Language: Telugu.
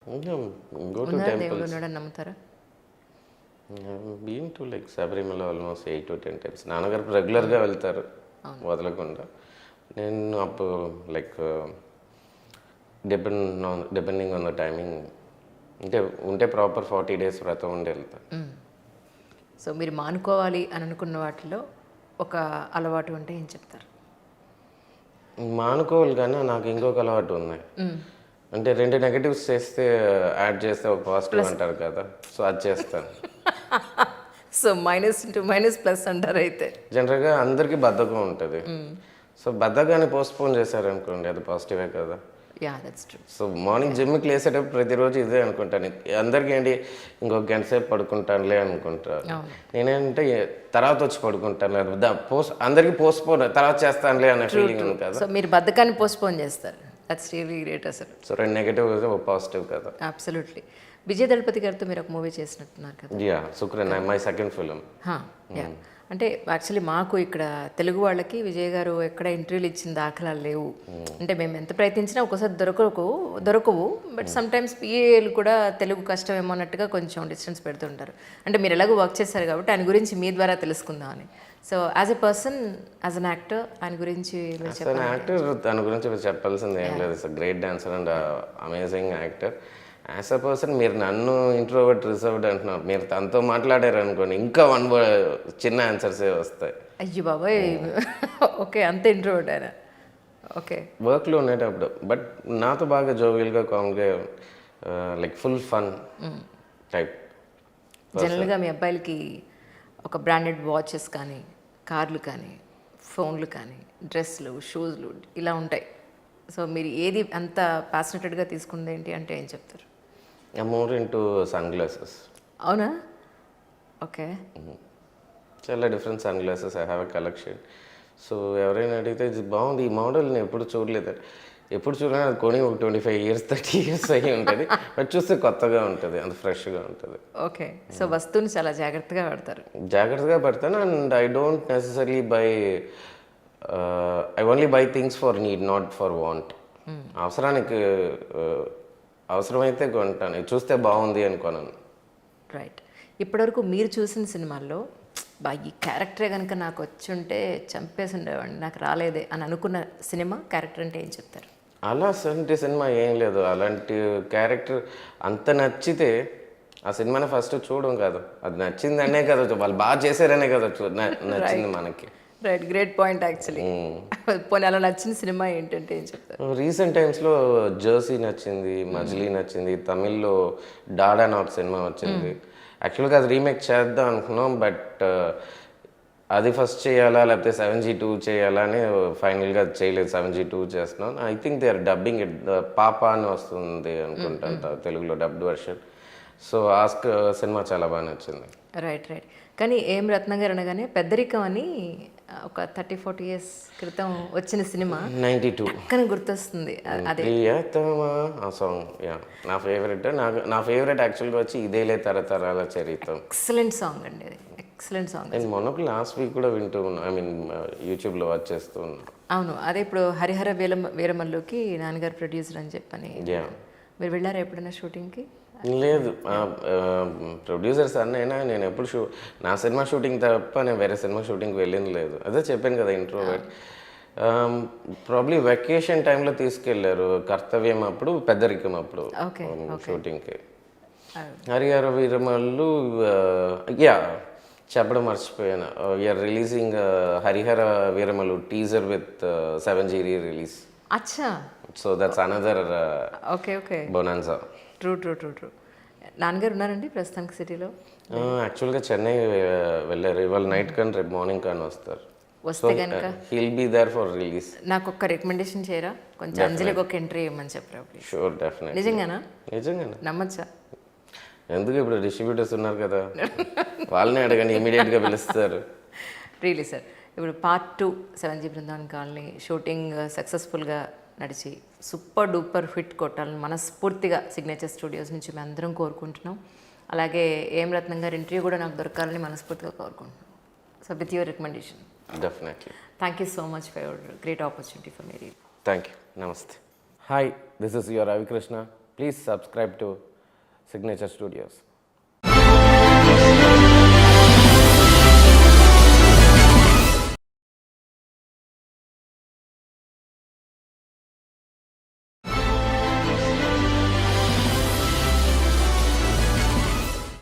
Go to దేవుడు temples. ఉన్నాడని నమ్ముతారా? I've been to like Sabarimala almost 8 to 10 times. నాన్నగారు రెగ్యులర్గా వెళ్తారు వదలకుండా. నేను అప్పుడు like depending on the timing ఉంటే ప్రాపర్ 40 days వ్రతం ఉండి వెళ్తాను. సో మీరు మానుకోవాలి అని అనుకున్న వాటిలో ఒక అలవాటు అంటే ఏం చెప్తారు? మానుకోవాలి కానీ నాకు ఇంకొక అలవాటు ఉన్నాయి. అంటే 2 నెగటివ్స్ చేస్తే యాడ్ చేస్తే ఒక పాజిటివ్ అంటారు కదా, సో అది చేస్తాను. So minus into minus plus అంటారు అయితే. జనరల్గా అందరికీ బద్ధకం ఉంటుంది. సో బద్ధకాన్ని పోస్ట్పోన్ చేశారనుకోండి, అది పాజిటివే కదా. Yeah that's true. So morning జిమ్కి లేసేటప్పుడు ప్రతిరోజు ఇదే అనుకుంటాను. అందరికీ ఏంటి ఇంకొక గంట సేపు పడుకుంటానులే అనుకుంటారు. నేనేంటే తర్వాత వచ్చి పడుకుంటాను, అందరికీ పోస్ట్పోన్ తర్వాత చేస్తానులే అనే ఫీలింగ్ ఉంది కదా. సో మీరు బద్ధకాన్ని పోస్ట్పోన్ చేస్తారు. దట్స్ రియలీ గ్రేట్ అసలు. సో 2 నెగటివ్ ఒక పాజిటివ్ కదా. అబ్సల్యూట్లీ. విజయ్ దళపతి గారితో మీరు ఒక మూవీ చేసినట్టున్నారు కదా. యా, శుక్రన్, మై సెకండ్ ఫిలిం. యా, అంటే యాక్చువల్లీ మాకు ఇక్కడ తెలుగు వాళ్ళకి విజయ్ గారు ఎక్కడ ఇంటర్వ్యూలు ఇచ్చిన దాఖలాలు లేవు. అంటే మేము ఎంత ప్రయత్నించినా ఒకసారి దొరకవు. బట్ సమ్ టైమ్స్ పిఏలు కూడా తెలుగు కష్టమేమో అన్నట్టుగా కొంచెం డిస్టెన్స్ పెడుతుంటారు. అంటే మీరు ఎలాగో వర్క్ చేస్తారు కాబట్టి ఆయన గురించి మీ ద్వారా తెలుసుకుందామని. So as a person, as an actor, ఆయన గురించి మీరు చెప్పండి. యాక్టర్ తన గురించి చెప్పాల్సింది ఏం లేదు. It's great dancer and amazing actor. As a person మీరు నన్ను ఇంట్రోవర్ట్ రిజర్వ్డ్ అంటున్నారు. మీరు తనతో మాట్లాడారు అనుకోండి, ఇంకా చిన్న ఆన్సర్సే వస్తాయి. అయ్యో బాబాయ్, ఓకే, అంత ఇంట్రోవర్ట్ ఆయన. ఓకే, వర్క్లో ఉండేటప్పుడు. బట్ నాతో బాగా జోవియల్గా, కామ్గా, లైక్ ఫుల్ ఫన్ టైప్. జనరల్గా మీ అబ్బాయిలకి ఒక బ్రాండెడ్ వాచెస్ కానీ, కార్లు కానీ, ఫోన్లు కానీ, డ్రెస్లు, షూస్లు ఇలా ఉంటాయి. సో మీరు ఏది అంత ప్యాషనెటెడ్గా తీసుకుంది ఏంటి అంటే ఏం చెప్తారు? More into sunglasses. అవునా? ఓకే. చాలా different sunglasses I have a collection. So ఎవరైనా అడిగితే ఇది బాగుంది, ఈ మోడల్ నేను ఎప్పుడు చూడలేదు. ఎప్పుడు చూడలేదు, అది కొని ఒక 25 years 30 years అయ్యి ఉంటుంది. బట్ చూస్తే కొత్తగా ఉంటుంది, అంత ఫ్రెష్గా ఉంటుంది. ఓకే. సో వస్తువుని చాలా జాగ్రత్తగా పెడతారు. జాగ్రత్తగా పెడతాను. And I don't necessary by I only by things for need, not for want. అవసరానికి అవసరమైతే కొంటాను, చూస్తే బాగుంది అనుకోను. రైట్. ఇప్పటివరకు మీరు చూసిన సినిమాల్లో ఈ క్యారెక్టరే కనుక నాకు వచ్చి ఉంటే చంపేసి ఉండేవాడిని, నాకు రాలేదే అని అనుకున్న సినిమా క్యారెక్టర్ అంటే ఏం చెప్తారు? అలాంటి సినిమా ఏం లేదు. అలాంటి క్యారెక్టర్ అంత నచ్చితే ఆ సినిమాని ఫస్ట్ చూడడం కాదు, అది నచ్చిందనే కదా, వాళ్ళు బాగా చేశారనే కదా నచ్చింది మనకి. Right, great point actually. పోనీ అలా నచ్చిన సినిమా ఏంటంటే ఏం చెప్తారు? రీసెంట్ టైమ్స్లో జెర్సీ నచ్చింది, మజిలీ నచ్చింది, తమిళ్లో డాడా నాట్ సినిమా వచ్చింది. యాక్చువల్గా అది రీమేక్ చేద్దాం అనుకున్నాం, బట్ అది ఫస్ట్ చేయాలా లేకపోతే 7G2 చేయాలా అని ఫైనల్గా చేయలేదు. 7G2 చేస్తున్నాం. I think they are dubbing it, పాప అని వస్తుంది అనుకుంటా తెలుగులో డబ్డ్ వర్షన్. సో ఆస్క్ సినిమా చాలా బాగా నచ్చింది. రైట్. కానీ ఏం రత్న గారు అనగానే పెద్దరికం అని ఒక 30-40 years క్రితం వచ్చిన సినిమా 92 పక్కన గుర్తొస్తుంది. అదే ఆ సాంగ్ నా ఫేవరెట్. నా ఫేవరెట్ యాక్చువల్గా వచ్చి ఇదేలే తరతరాల చరిత్రం. ఎక్సలెంట్ సాంగ్ అండి, అది ఎక్సలెంట్ సాంగ్. నేను మొన్నకు లాస్ట్ వీక్ కూడా వింటూ ఉన్నా, ఐ మీన్ యూట్యూబ్లో వాచ్ చేస్తూ ఉన్నా. అవును, అదే ఇప్పుడు హరిహర వీరమల్లుకి నాన్నగారు ప్రొడ్యూసర్ అని చెప్పని. మీరు వెళ్ళారా ఎప్పుడైనా షూటింగ్కి? లేదు, ప్రొడ్యూసర్స్ అన్నైనా నేను ఎప్పుడు నా సినిమా షూటింగ్ తప్ప నేను వేరే సినిమా షూటింగ్కి వెళ్ళింది లేదు. అదే చెప్పాను కదా ఇంట్రోవర్ట్. ప్రాబ్లీ వెకేషన్ టైంలో తీసుకెళ్లారు, కర్తవ్యం అప్పుడు, పెద్దరికం అప్పుడు షూటింగ్కి. హరిహర వీరమల్లు చెప్పడం మర్చిపోయాను. We're releasing Hari Hara Veera Mallu teaser with 7G release. అచ్చా. So that's another bonanza. True. నాన్నగారు ఉన్నారండి ప్రస్తుతానికి సిటీలో? యాక్చువల్గా చెన్నై వెళ్ళారు. ఇవాళ నైట్ కానీ రేపు మార్నింగ్ కానీ వస్తారు. వస్తే కనుక he'll be there for release. నాకు ఒక రికమెండేషన్ చేయరా? కొంచెం అంజలికి ఒక ఎంట్రీ ఇవ్వమని చెప్పరా? Sure, definite. నిజంగానా? నమ్మచ్చా? ఎందుకు, ఇప్పుడు డిస్ట్రిబ్యూటర్స్ ఉన్నారు కదా, వాళ్ళని అడగండి, ఇమీడియట్గా పిలుస్తారు. Really sir. ఇప్పుడు part 2 7G Brindavan colony shooting సక్సెస్ఫుల్గా నడిచి సూపర్ డూపర్ హిట్ కొట్టాలని మనస్ఫూర్తిగా సిగ్నేచర్ స్టూడియోస్ నుంచి మేము అందరం కోరుకుంటున్నాం. అలాగే ఏం రత్నం గారి ఇంటర్వ్యూ కూడా నాకు దొరకాలని మనస్ఫూర్తిగా కోరుకుంటున్నాం. So with your recommendation. Definitely. Thank you so much for your great opportunity for me. Thank you. నమస్తే. Hi, this is your Ravikrishna. Please subscribe to signature studios.